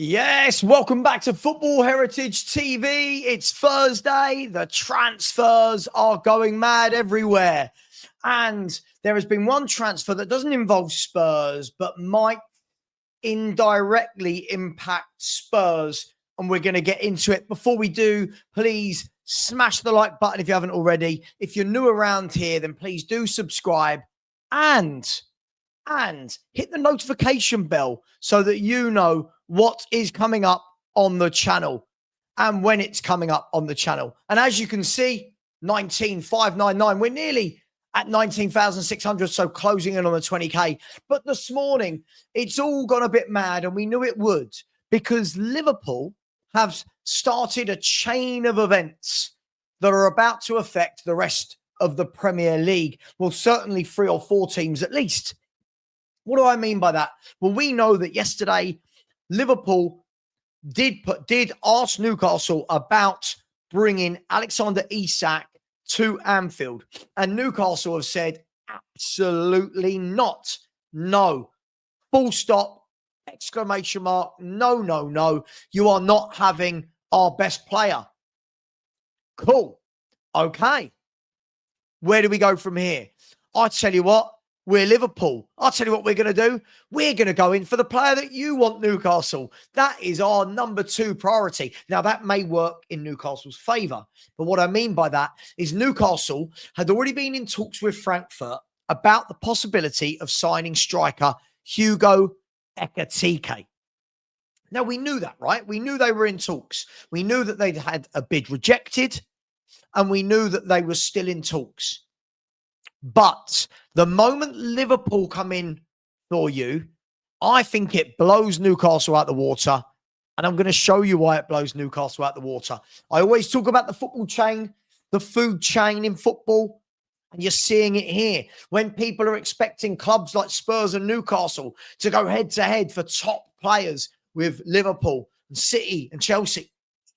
Yes, welcome back to Football Heritage TV. It's Thursday. The transfers are going mad everywhere. And there has been one transfer that doesn't involve Spurs, but might indirectly impact Spurs. And we're going to get into it. Before we do, please smash the like button if you haven't already. If you're new around here, then please do subscribe and hit the notification bell so that you know what is coming up on the channel and when it's coming up on the channel. And as you can see, 19,599, we're nearly at 19,600, so closing in on the 20K. But this morning, it's all gone a bit mad, and we knew it would, because Liverpool have started a chain of events that are about to affect the rest of the Premier League. Well, certainly 3 or 4 teams at least. What do I mean by that? Well, we know that yesterday Liverpool did ask Newcastle about bringing Alexander Isak to Anfield, and Newcastle have said absolutely not. No. Full stop. Exclamation mark. No, no, no. You are not having our best player. Cool. Okay. Where do we go from here? I tell you what. We're Liverpool. I'll tell you what we're going to do. We're going to go in for the player that you want, Newcastle. That is our number 2 priority. Now, that may work in Newcastle's favour. But what I mean by that is Newcastle had already been in talks with Frankfurt about the possibility of signing striker Hugo Ekitike. Now, we knew that, right? We knew they were in talks. We knew that they'd had a bid rejected, and we knew that they were still in talks. But the moment Liverpool come in for you, I think it blows Newcastle out the water. And I'm going to show you why it blows Newcastle out the water. I always talk about the football chain, the food chain in football. And you're seeing it here. When people are expecting clubs like Spurs and Newcastle to go head to head for top players with Liverpool and City and Chelsea,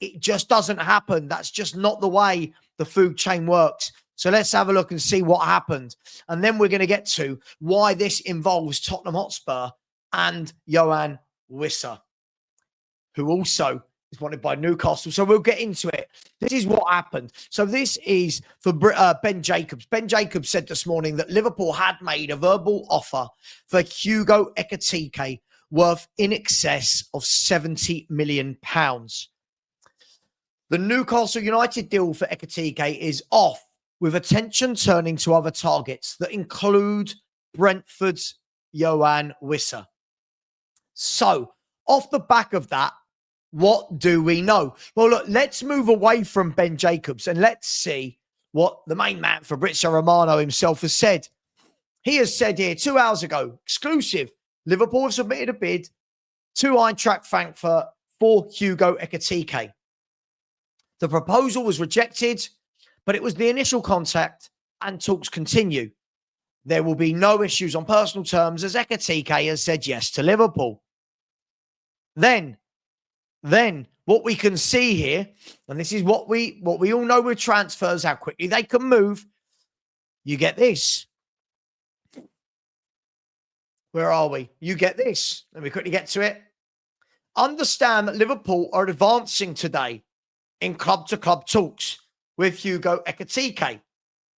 it just doesn't happen. That's just not the way the food chain works. So let's have a look and see what happened. And then we're going to get to why this involves Tottenham Hotspur and Johan Wissa, who also is wanted by Newcastle. So we'll get into it. This is what happened. So this is for Ben Jacobs. Ben Jacobs said this morning that Liverpool had made a verbal offer for Hugo Ekitike worth in excess of £70 million. The Newcastle United deal for Ekitike is off, with attention turning to other targets that include Brentford's Johan Wissa. So, off the back of that, what do we know? Well, look, let's move away from Ben Jacobs and let's see what the main man, Fabrizio Romano himself, has said. He has said here 2 hours ago, exclusive, Liverpool have submitted a bid to Eintracht Frankfurt for Hugo Ekitike. The proposal was rejected, but it was the initial contact and talks continue. There will be no issues on personal terms as Ekitike has said yes to Liverpool. Then what we can see here, and this is what we all know with transfers, how quickly they can move. You get this. Where are we? You get this. Let me quickly get to it. Understand that Liverpool are advancing today in club-to-club talks with Hugo Ekitike,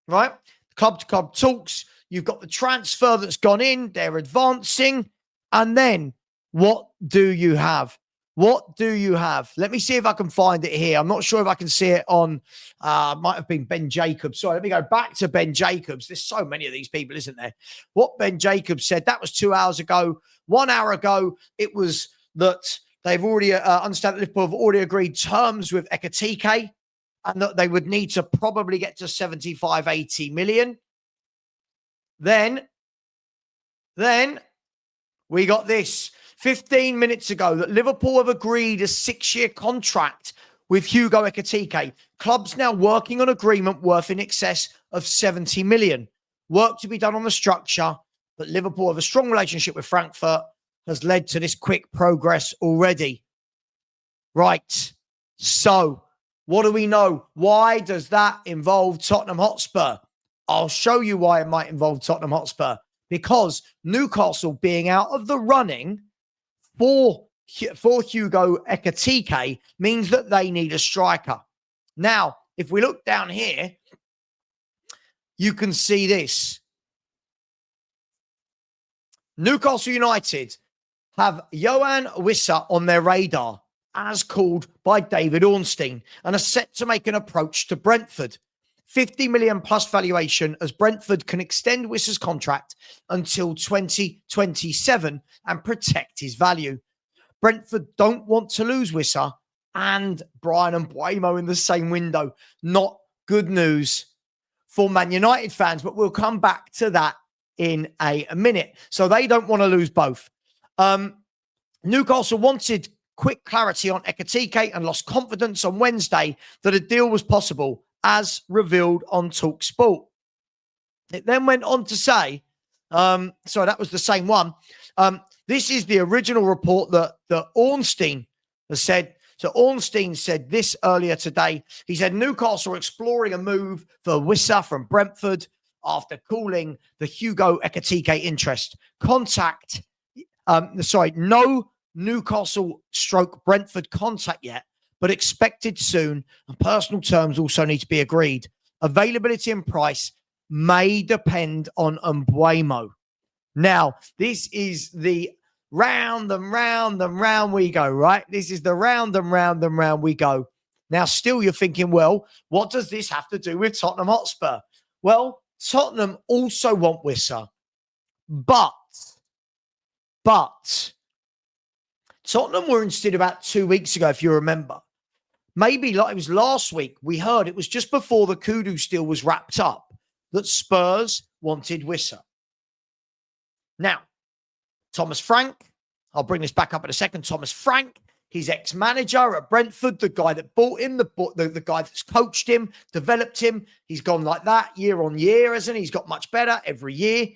right? Club-to-club talks. You've got the transfer that's gone in. They're advancing. And then what do you have? What do you have? Let me see if I can find it here. I'm not sure if I can see it on, might have been Ben Jacobs. Sorry, let me go back to Ben Jacobs. There's so many of these people, isn't there? What Ben Jacobs said, that was 2 hours ago. 1 hour ago, it was that they've already, understand that Liverpool have already agreed terms with Ekitike, and that they would need to probably get to 75, 80 million. Then we got this 15 minutes ago that Liverpool have agreed a 6-year contract with Hugo Ekitike. Clubs now working on agreement worth in excess of 70 million. Work to be done on the structure, but Liverpool have a strong relationship with Frankfurt has led to this quick progress already. Right. So, what do we know? Why does that involve Tottenham Hotspur? I'll show you why it might involve Tottenham Hotspur. Because Newcastle being out of the running for for Hugo Ekitike means that they need a striker. Now, if we look down here, you can see this. Newcastle United have Johan Wissa on their radar, as called by David Ornstein, and are set to make an approach to Brentford. 50 million plus valuation, as Brentford can extend Wissa's contract until 2027 and protect his value. Brentford don't want to lose Wissa and Brian and Mbeumo in the same window. Not good news for Man United fans, but we'll come back to that in a minute. So they don't want to lose both. Newcastle wanted quick clarity on Ekitike and lost confidence on Wednesday that a deal was possible, as revealed on TalkSport. It then went on to say, so that was the same one. This is the original report that Ornstein has said. So Ornstein said this earlier today. He said Newcastle are exploring a move for Wissa from Brentford after calling the Hugo Ekitike interest. No Newcastle/Brentford contact yet, but expected soon, and personal terms also need to be agreed. Availability and price may depend on Mbeumo. Now, this is the round and round and round we go, right? This is the round and round and round we go. Now, still you're thinking, well, what does this have to do with Tottenham Hotspur? Well, Tottenham also want Wissa, but Tottenham were interested about 2 weeks ago, if you remember. Maybe like it was last week, we heard it was just before the Kudus deal was wrapped up that Spurs wanted Wissa. Now, Thomas Frank, I'll bring this back up in a second. Thomas Frank, his ex-manager at Brentford, the guy that bought him, the guy that's coached him, developed him. He's gone like that year on year, hasn't he? He's got much better every year.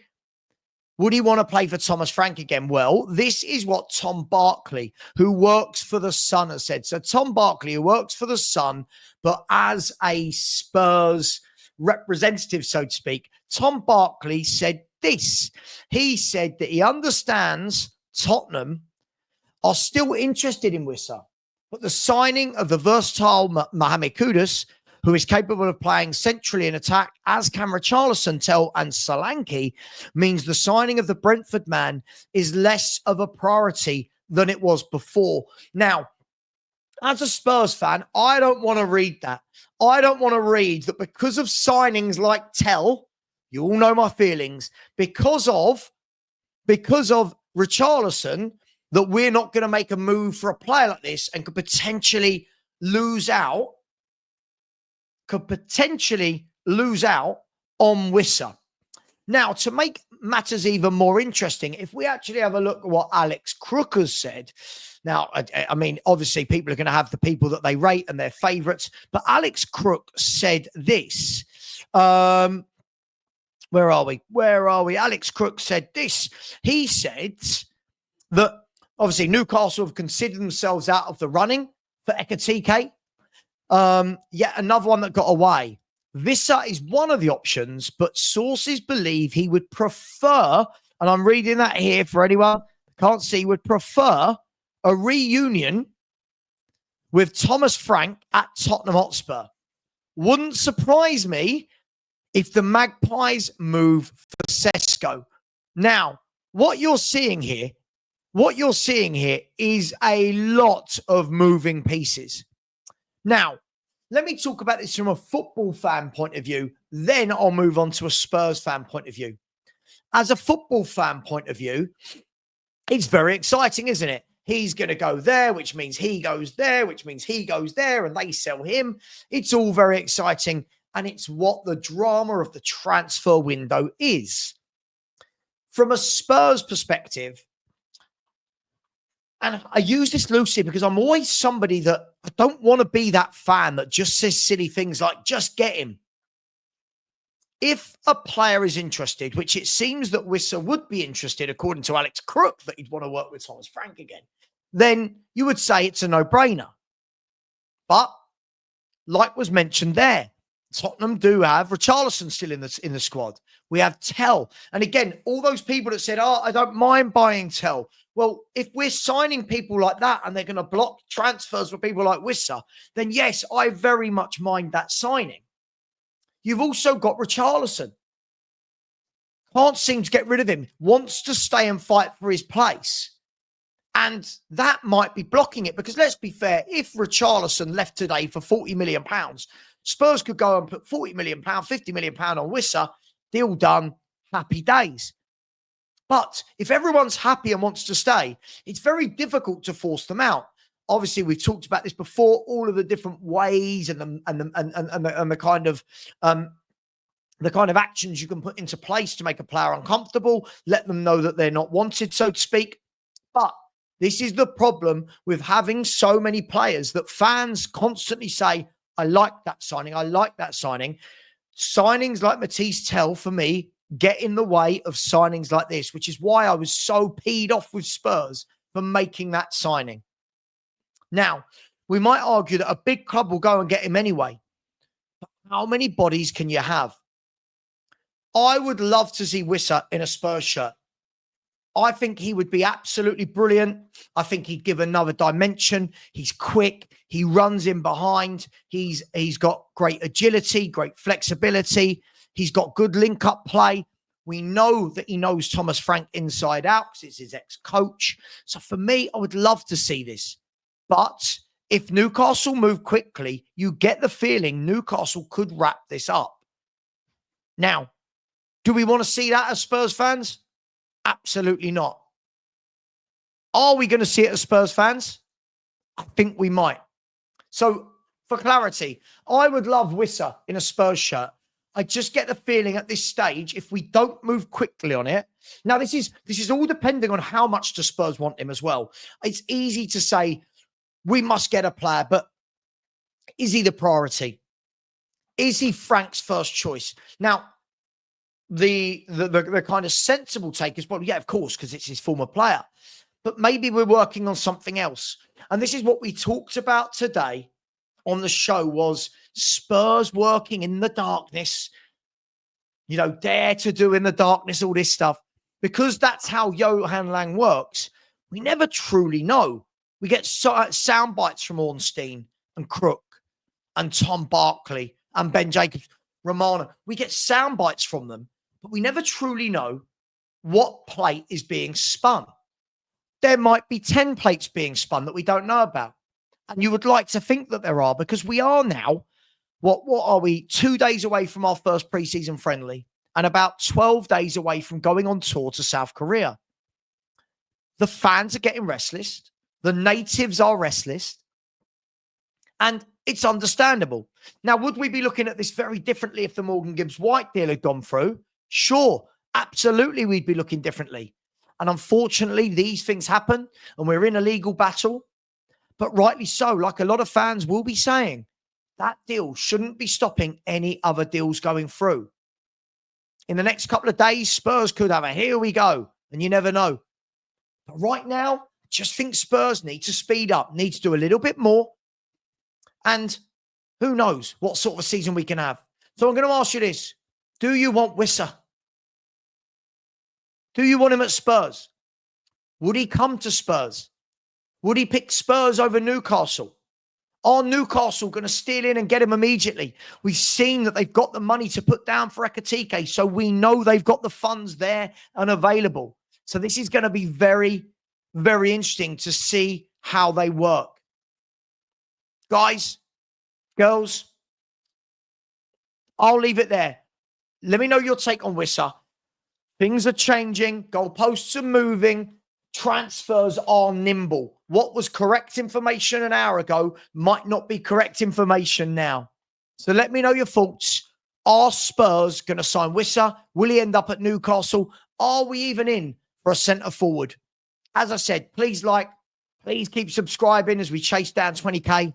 Would he want to play for Thomas Frank again? Well, this is what Tom Barkley, who works for the Sun, has said. So Tom Barkley, who works for the Sun, but as a Spurs representative, so to speak, Tom Barkley said this. He said that he understands Tottenham are still interested in Wissa, but the signing of the versatile Mohamed Kudus, who is capable of playing centrally in attack, as can Richarlison, Tell and Solanke, means the signing of the Brentford man is less of a priority than it was before. Now, as a Spurs fan, I don't want to read that. I don't want to read that because of signings like Tell, you all know my feelings, because of Richarlison, that we're not going to make a move for a player like this and could potentially lose out on Wissa. Now, to make matters even more interesting, if we actually have a look at what Alex Crook has said. Now, I mean, obviously, people are going to have the people that they rate and their favourites, but Alex Crook said this. Where are we? Alex Crook said this. He said that, obviously, Newcastle have considered themselves out of the running for Ekitike. Yet another one that got away. Wissa is one of the options, but sources believe he would prefer, and I'm reading that here for anyone who can't see, would prefer a reunion with Thomas Frank at Tottenham Hotspur. Wouldn't surprise me if the Magpies move for Sesko. Now, what you're seeing here is a lot of moving pieces. Now, let me talk about this from a football fan point of view. Then I'll move on to a Spurs fan point of view. As a football fan point of view, it's very exciting, isn't it? He's going to go there, which means he goes there, which means he goes there, and they sell him. It's all very exciting, and it's what the drama of the transfer window is. From a Spurs perspective, and I use this loosely because I'm always somebody that I don't want to be that fan that just says silly things like, just get him. If a player is interested, which it seems that Wissa would be interested, according to Alex Crook, that he'd want to work with Thomas Frank again, then you would say it's a no-brainer. But, like was mentioned there, Tottenham do have Richarlison still in the squad. We have Tell. And again, all those people that said, I don't mind buying Tell. Well, if we're signing people like that and they're going to block transfers for people like Wissa, then yes, I very much mind that signing. You've also got Richarlison. Can't seem to get rid of him. Wants to stay and fight for his place. And that might be blocking it, because let's be fair, if Richarlison left today for £40 million, Spurs could go and put £40 million, £50 million on Wissa, deal done, happy days. But if everyone's happy and wants to stay, it's very difficult to force them out. Obviously, we've talked about this before, all of the different ways and the kind of actions you can put into place to make a player uncomfortable, let them know that they're not wanted, so to speak. But this is the problem with having so many players that fans constantly say, I like that signing, I like that signing. Signings like Matisse Tell, for me, get in the way of signings like this, which is why I was so peed off with Spurs for making that signing. Now, we might argue that a big club will go and get him anyway. But how many bodies can you have? I would love to see Wissa in a Spurs shirt. I think he would be absolutely brilliant. I think he'd give another dimension. He's quick. He runs in behind. He's got great agility, great flexibility. He's got good link-up play. We know that he knows Thomas Frank inside out because it's his ex-coach. So for me, I would love to see this. But if Newcastle move quickly, you get the feeling Newcastle could wrap this up. Now, do we want to see that as Spurs fans? Absolutely not. Are we going to see it as Spurs fans? I think we might. So, for clarity, I would love Wissa in a Spurs shirt. I just get the feeling at this stage, if we don't move quickly on it. Now, this is all depending on how much the Spurs want him as well. It's easy to say, we must get a player, but is he the priority? Is he Frank's first choice? Now, the kind of sensible take is, well, yeah, of course, because it's his former player. But maybe we're working on something else. And this is what we talked about today on the show, was Spurs working in the darkness, dare to do in the darkness, all this stuff. Because that's how Johan Lang works, we never truly know. We get sound bites from Ornstein and Crook and Tom Barkley and Ben Jacobs, Romano. We get sound bites from them, but we never truly know what plate is being spun. There might be 10 plates being spun that we don't know about. And you would like to think that there are, because we are now, what are we, 2 days away from our first preseason friendly and about 12 days away from going on tour to South Korea. The fans are getting restless. The natives are restless. And it's understandable. Now, would we be looking at this very differently if the Morgan Gibbs-White deal had gone through? Sure, absolutely we'd be looking differently. And unfortunately, these things happen and we're in a legal battle. But rightly so, like a lot of fans will be saying, that deal shouldn't be stopping any other deals going through. In the next couple of days, Spurs could have a here we go, and you never know. But right now, I just think Spurs need to speed up, need to do a little bit more. And who knows what sort of a season we can have. So I'm going to ask you this. Do you want Wissa? Do you want him at Spurs? Would he come to Spurs? Would he pick Spurs over Newcastle? Are Newcastle going to steal in and get him immediately? We've seen that they've got the money to put down for Ekitike, so we know they've got the funds there and available. So this is going to be very, very interesting to see how they work. Guys, girls, I'll leave it there. Let me know your take on Wissa. Things are changing. Goalposts are moving. Transfers are nimble. What was correct information an hour ago might not be correct information now. So let me know your thoughts. Are Spurs going to sign Wissa? Will he end up at Newcastle? Are we even in for a centre forward? As I said, please please keep subscribing as we chase down 20k.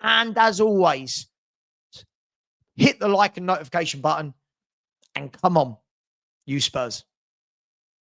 And as always, hit the like and notification button. And come on, you Spurs.